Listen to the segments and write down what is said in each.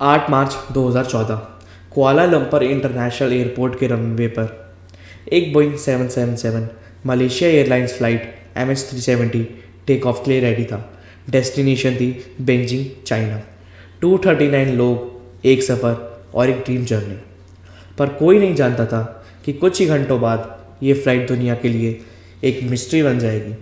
8 March 2014 Kuala Lumpur international airport के runway पर एक Boeing 777 Malaysia Airlines flight MH370 take off के लिए रेडी था। डेस्टिनेशन थी बेजिंग, चाइना। 239 लोग, एक सफ़र और एक ड्रीम जर्नी। पर कोई नहीं जानता था कि कुछ ही घंटों बाद ये फ़्लाइट दुनिया के लिए एक मिस्ट्री बन जाएगी।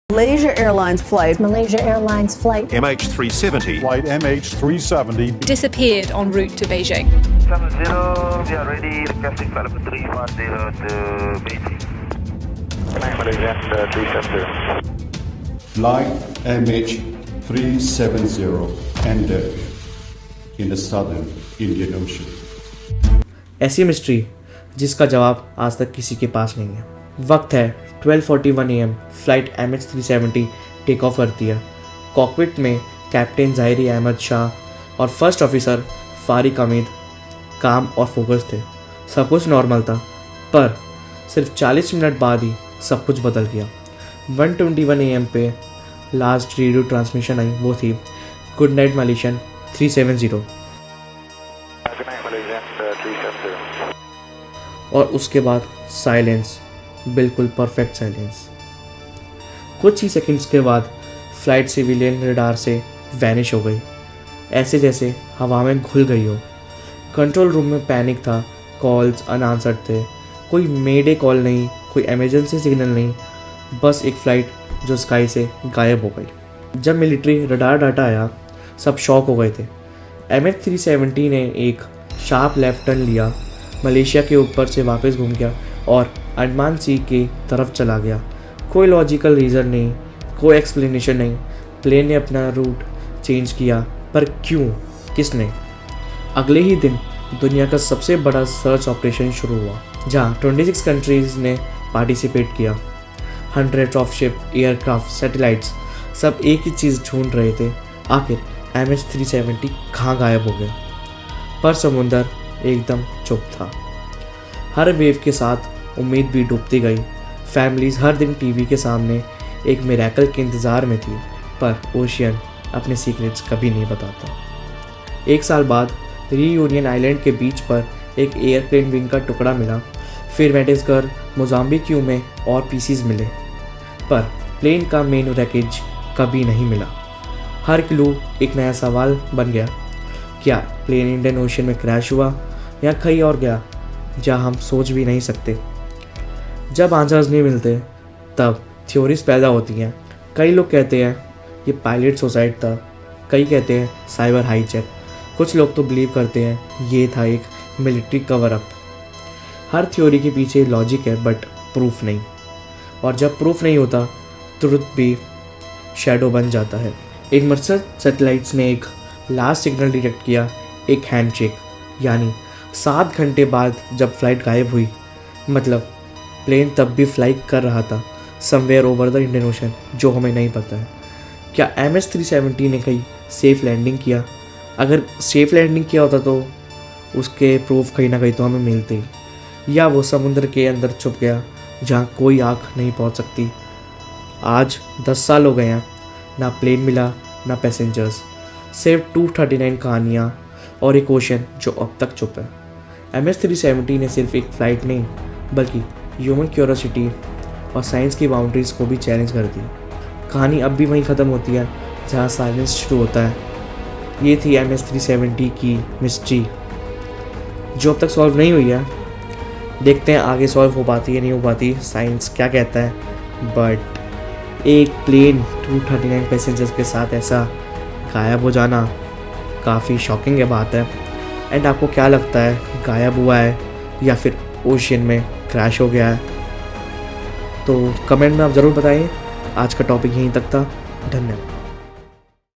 Malaysia Airlines flight MH370 Flight MH370 disappeared en route to Beijing. 70, we are ready, requesting flight number 310 to Beijing. Malaysia 370. Flight MH370 ended in the southern Indian Ocean. ऐसी मिस्ट्री जिसका जवाब आज तक किसी के पास नहीं है। वक्त है 12:41 AM। Flight MH370 take of करती है। कॉकपिट में कैप्टन ज़ाहिरी अहमद शाह और फर्स्ट ऑफिसर फारिक हमीद काम और फोकस थे। सब कुछ नॉर्मल था, पर सिर्फ 40 मिनट बाद ही सब कुछ बदल गया। 1:21 AM पे लास्ट रेडियो ट्रांसमिशन आई, वो थी good night Malaysian 370। Good night, Malaysia 370. और उसके बाद साइलेंस, बिल्कुल परफेक्ट साइलेंस। कुछ ही सेकंड्स के बाद फ्लाइट सिविलियन रडार से वैनिश हो गई, ऐसे जैसे हवा में घुल गई हो। कंट्रोल रूम में पैनिक था, कॉल्स अनआंसर्ड थे। कोई मेडे कॉल नहीं, कोई इमरजेंसी सिग्नल नहीं, बस एक फ़्लाइट जो स्काई से गायब हो गई। जब मिलिट्री रडार डाटा आया, सब शॉक हो गए थे। MH370 ने एक शार्प लेफ्ट टर्न लिया, मलेशिया के ऊपर से वापस घूम गया और अंडमान सी की तरफ चला गया। कोई लॉजिकल रीज़न नहीं, कोई एक्सप्लेनेशन नहीं। प्लेन ने अपना रूट चेंज किया, पर क्यों, किसने? अगले ही दिन दुनिया का सबसे बड़ा सर्च ऑपरेशन शुरू हुआ, जहां 26 कंट्रीज़ ने पार्टिसिपेट किया। 100 ऑफ शिप, एयरक्राफ्ट, सैटेलाइट्स सब एक ही चीज़ ढूंढ रहे थे, आखिर MH370 कहाँ गायब हो गया। पर समुंदर एकदम चुप था। हर वेव के साथ उम्मीद भी डूबती गई। फैमिलीज़ हर दिन टीवी के सामने एक मिरेकल के इंतज़ार में थी, पर ओशियन अपने सीक्रेट्स कभी नहीं बताता। 1 साल बाद रीयूनियन आइलैंड के बीच पर एक एयरप्लेन विंग का टुकड़ा मिला। फिर मेडागास्कर, मोजाम्बिक में और पीसीज मिले, पर प्लेन का मेन रैकेज कभी नहीं मिला। हर क्लू एक नया सवाल बन गया। क्या प्लेन इंडियन ओशन में क्रैश हुआ या कहीं और गया जहाँ हम सोच भी नहीं सकते? जब आंसर्स नहीं मिलते तब थ्योरीज पैदा होती हैं। कई लोग कहते हैं ये पायलट सुसाइड था, कई कहते हैं साइबर हाईजैक, कुछ लोग तो बिलीव करते हैं ये था एक मिलिट्री कवर अप। हर थ्योरी के पीछे लॉजिक है, बट प्रूफ नहीं। और जब प्रूफ नहीं होता, ट्रुथ भी शैडो बन जाता है। इनमर्सर सैटेलाइट्स ने एक लास्ट सिग्नल डिटेक्ट किया, एक हैंडशेक, यानी 7 घंटे बाद जब फ्लाइट गायब हुई, मतलब प्लेन तब भी फ्लाई कर रहा था somewhere over the Indian ocean, जो हमें नहीं पता है। क्या MH370 ने कहीं सेफ़ लैंडिंग किया? अगर सेफ़ लैंडिंग किया होता तो उसके प्रूफ कहीं ना कहीं तो हमें मिलते ही, या वो समुद्र के अंदर छुप गया जहाँ कोई आँख नहीं पहुँच सकती। आज 10 साल हो गए हैं, ना प्लेन मिला ना पैसेंजर्स, सिर्फ 239 कहानियाँ और एक ओशन जो अब तक चुप है। MH370 ने सिर्फ एक फ़्लाइट नहीं, बल्कि ह्यूमन क्यूरियोसिटी और साइंस की बाउंड्रीज़ को भी चैलेंज कर दी। कहानी अब भी वहीं ख़त्म होती है जहाँ साइलेंस शुरू होता है। ये थी MH370 की मिस्ट्री, जो अब तक सॉल्व नहीं हुई है। देखते हैं आगे सॉल्व हो पाती है नहीं हो पाती, साइंस क्या कहता है। बट एक प्लेन 239 पैसेंजर्स के साथ ऐसा गायब हो जाना काफ़ी शॉकिंग है बात है। एंड आपको क्या लगता है, गायब हुआ है या फिर ओशियन में क्रैश हो गया है? तो कमेंट में आप ज़रूर बताइए। आज का टॉपिक यहीं तक था। धन्यवाद।